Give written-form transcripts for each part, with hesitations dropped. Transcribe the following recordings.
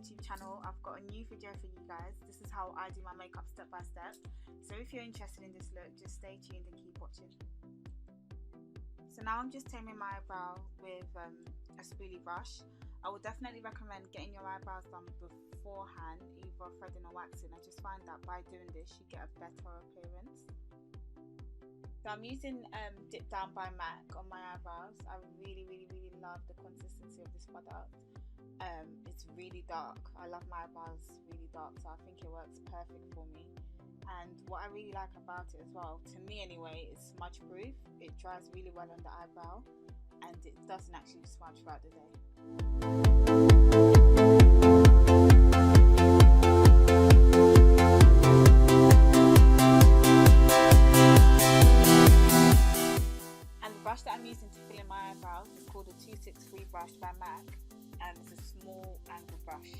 YouTube channel. I've got a new video for you guys. This is how I do my makeup step by step. So if you're interested in this look, just stay tuned and keep watching. So now I'm just taming my eyebrow with a spoolie brush. I would definitely recommend getting your eyebrows done beforehand, either threading or waxing. I just find that by doing this you get a better appearance. So I'm using Dip Down by MAC on my eyebrows. I really love the consistency of this product. It's really dark. I love my eyebrows really dark, so I think it works perfect for me. And what I really like about it as well, to me anyway, is smudge proof. It dries really well on the eyebrow and it doesn't actually smudge throughout the day. And the brush that I'm using to fill in my eyebrows is called a 263 brush by MAC, and it's a small angle brush.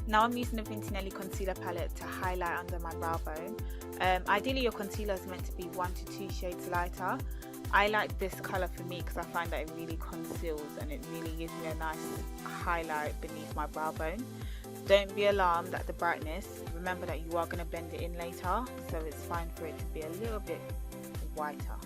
Now I'm using the Vintinelli concealer palette to highlight under my brow bone. Ideally your concealer is meant to be 1 to 2 shades lighter. I like this colour for me because I find that it really conceals and it really gives me a nice highlight beneath my brow bone. Don't be alarmed at the brightness. Remember that you are going to blend it in later, so it's fine for it to be a little bit whiter.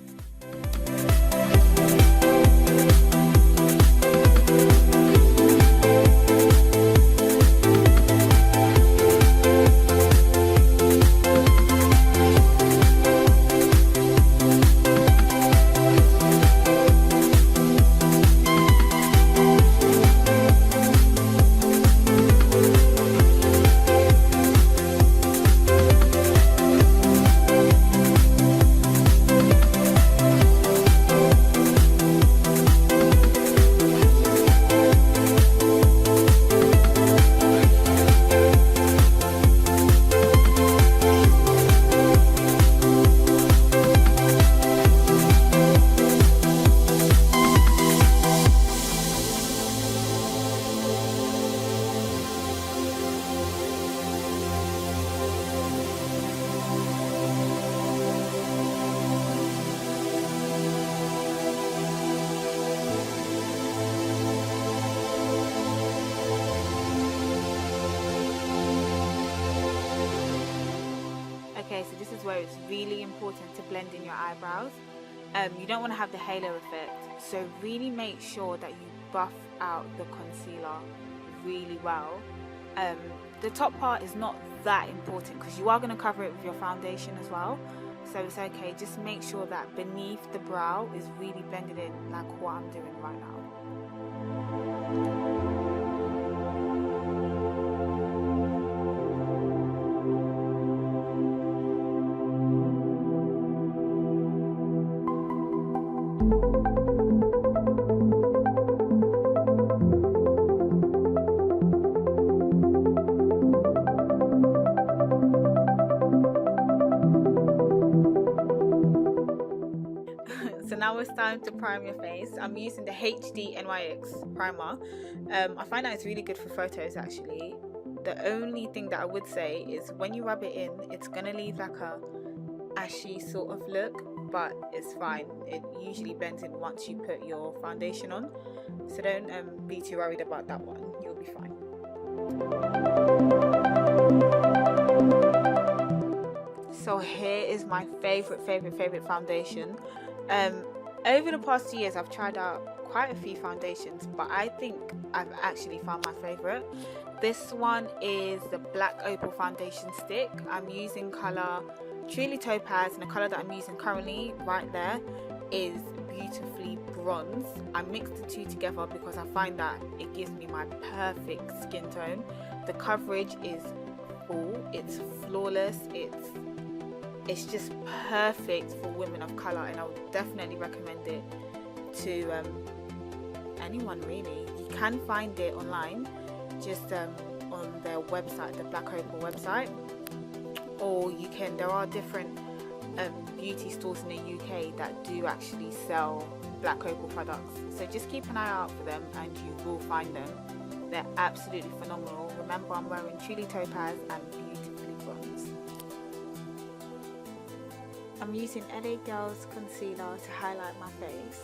Okay, so this is where it's really important to blend in your eyebrows. You don't want to have the halo effect, so really make sure that you buff out the concealer really well. The top part is not that important because you are going to cover it with your foundation as well, so it's okay. Just make sure that beneath the brow is really blended in like what I'm doing right now. So now it's time to prime your face. I'm using the HD NYX primer. I find that it's really good for photos actually. The only thing that I would say is when you rub it in, it's going to leave like a ashy sort of look, but it's fine. It usually blends in once you put your foundation on. So don't be too worried about that one. You'll be fine. So here is my favorite foundation. Over the past 2 years I've tried out quite a few foundations, but I think I've actually found my favorite. This one is the Black Opal foundation stick. I'm using colour Truly Topaz, and the colour that I'm using currently right there is beautifully bronze. I mixed the two together because I find that it gives me my perfect skin tone. The coverage is full, it's flawless, it's it's just perfect for women of colour, and I would definitely recommend it to anyone really. You can find it online, just on their website, the Black Opal website, or there are different beauty stores in the UK that do actually sell Black Opal products, so just keep an eye out for them and you will find them. They're absolutely phenomenal. Remember, I'm wearing Truly Topaz and Beautifully Bronze. I'm using LA Girls concealer to highlight my face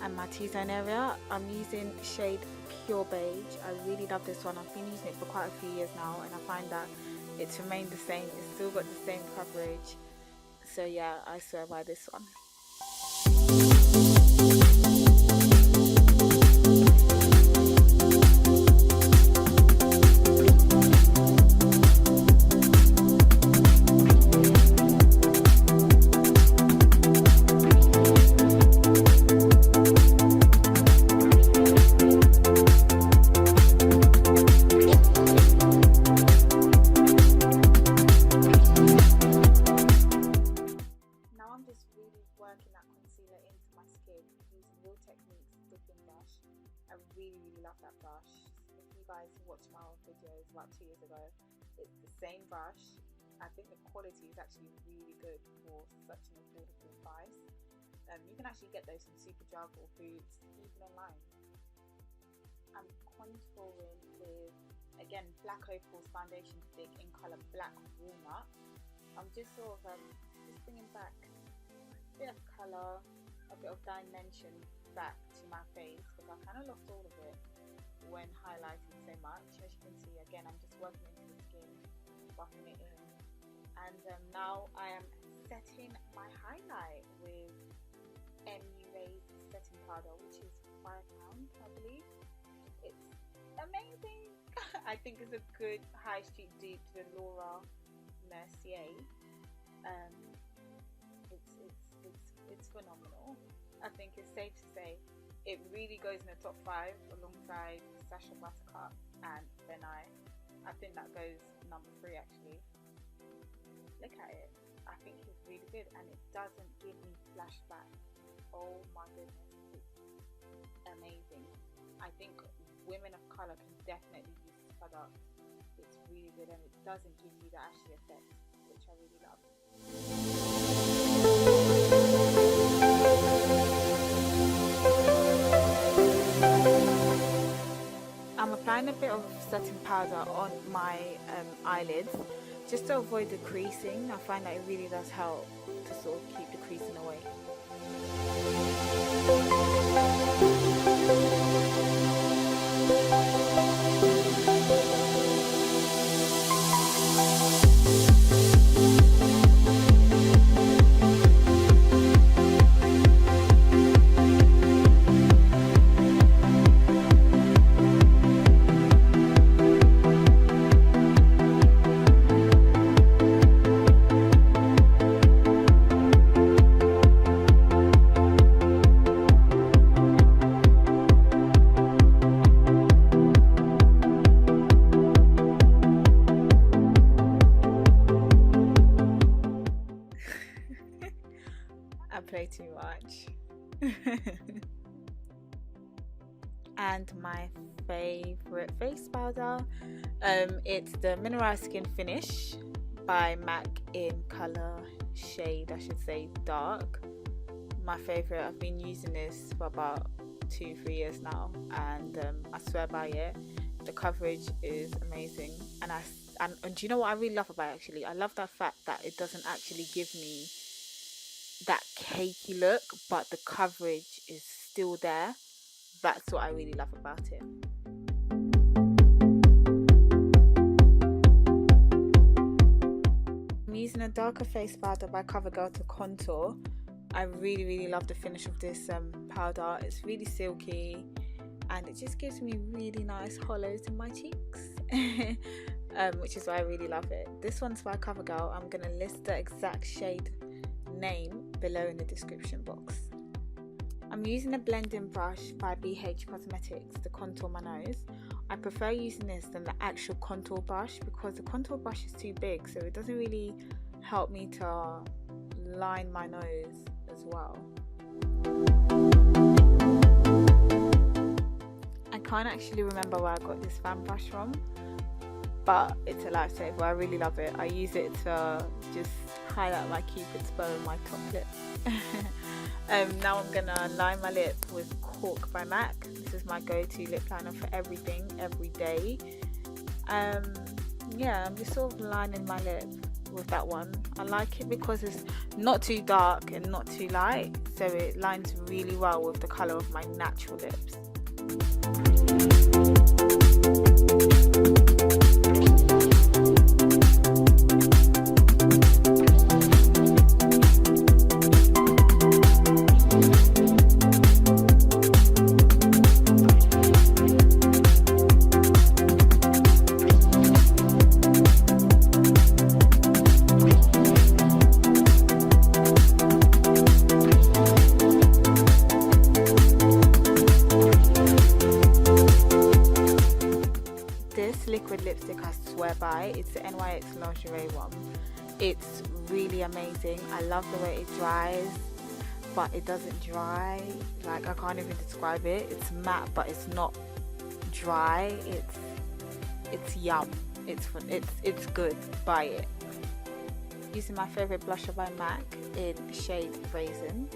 and my T-zone area. I'm using shade Pure Beige. I really love this one. I've been using it for quite a few years now, and I find that it's remained the same. It's still got the same coverage. So yeah, I swear by this one. Working that concealer into my skin using Real Techniques dipping brush. I really love that brush. If you guys watched my old videos about 2 years ago, it's the same brush. I think the quality is actually really good for such an affordable price. You can actually get those from Superdrug or Boots, even online. I'm contouring with, again, Black Opal's foundation stick in colour Black Walnut. I'm just sort of just bringing back bit of colour, a bit of dimension back to my face, because I kind of lost all of it when highlighting so much. As you can see, again, I'm just working into the skin, buffing it in, and now I am setting my highlight with MUA's setting powder, which is £5, I believe. It's amazing. I think it's a good high street dupe to the Laura Mercier. It's phenomenal. I think it's safe to say it really goes in the top 5 alongside Sacha Buttercup, and then I think that goes number 3 actually. Look at it. I think it's really good, and it doesn't give me flashbacks. Oh my goodness, it's amazing. I think women of colour can definitely use this product. It's really good, and it doesn't give you the ashy effect, which I really love. I'm applying a bit of setting powder on my eyelids just to avoid the creasing. I find that it really does help to sort of keep the creasing away. Play too much. And my favorite face powder, it's the Mineralized Skin Finish by MAC in color shade, I should say dark. My favorite. I've been using this for about 2-3 years now, and I swear by it. The coverage is amazing, and do you know what I really love about it actually? I love that fact that it doesn't actually give me that cakey look, but the coverage is still there. That's what I really love about it. I'm using a darker face powder by CoverGirl to contour. I really love the finish of this powder. It's really silky, and it just gives me really nice hollows in my cheeks. Which is why I really love it. This one's by CoverGirl. I'm going to list the exact shade name below in the description box. I'm using a blending brush by BH Cosmetics to contour my nose. I prefer using this than the actual contour brush because the contour brush is too big, so it doesn't really help me to line my nose as well. I can't actually remember where I got this fan brush from, but it's a lifesaver. I really love it. I use it to just highlight my cupid's bow and my top lip. Now I'm gonna line my lip with Cork by MAC. This is my go-to lip liner for everything, every day. Yeah, I'm just sort of lining my lip with that one. I like it because it's not too dark and not too light, so it lines really well with the colour of my natural lips. Liquid lipstick I swear by. It's the NYX Lingerie one. It's really amazing. I love the way it dries, but it doesn't dry, like I can't even describe it. It's matte but it's not dry. It's yum. It's fun. It's good. Buy it. Using my favorite blusher by MAC in shade Raisin.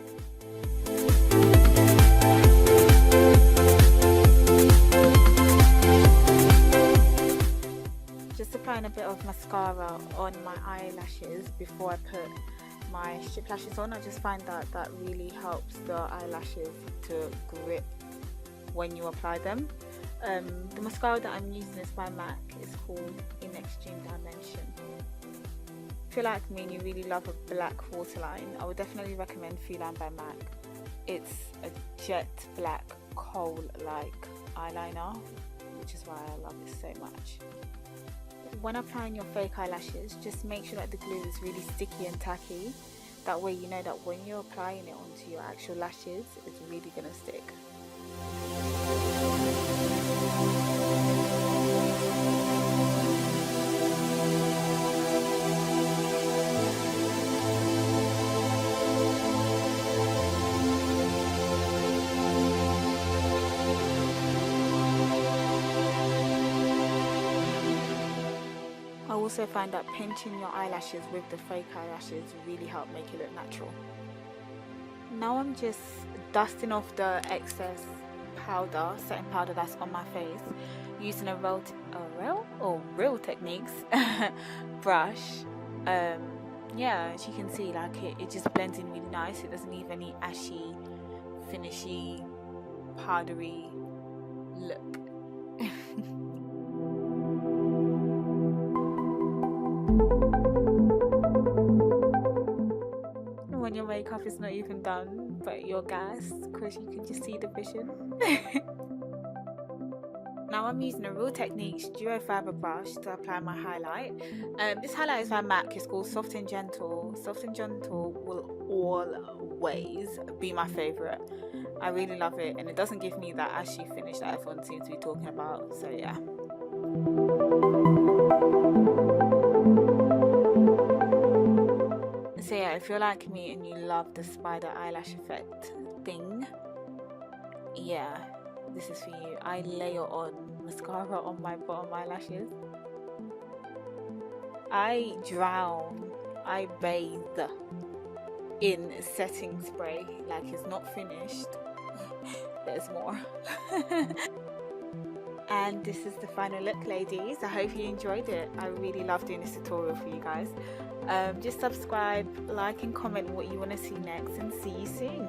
Just applying a bit of mascara on my eyelashes before I put my strip lashes on. I just find that that really helps the eyelashes to grip when you apply them. The mascara that I'm using is by MAC. It's called In Extreme Dimension. If you're like me and you really love a black waterline, I would definitely recommend Feline by MAC. It's a jet black coal-like eyeliner, which is why I love it so much. When applying your fake eyelashes, just make sure that the glue is really sticky and tacky. That way you know that when you're applying it onto your actual lashes, it's really going to stick. I also find that pinching your eyelashes with the fake eyelashes really help make it look natural. Now I'm just dusting off the excess powder, setting powder that's on my face, using a Real Techniques brush. Yeah, as you can see, like it just blends in really nice. It doesn't leave any ashy, finishy, powdery look. When your makeup is not even done, but you're gassed because you can just see the vision. Now I'm using a Real Techniques Duo Fiber brush to apply my highlight. This highlight is by MAC. It's called Soft and Gentle. Soft and Gentle will always be my favourite. I really love it, and it doesn't give me that ashy finish that everyone seems to be talking about, so yeah. So yeah, if you're like me and you love the spider eyelash effect thing, yeah, this is for you. I layer on mascara on my bottom eyelashes. I drown, I bathe in setting spray. Like, it's not finished. There's more. And this is the final look, ladies. I hope you enjoyed it. I really love doing this tutorial for you guys. Just subscribe, like and comment what you want to see next, and see you soon.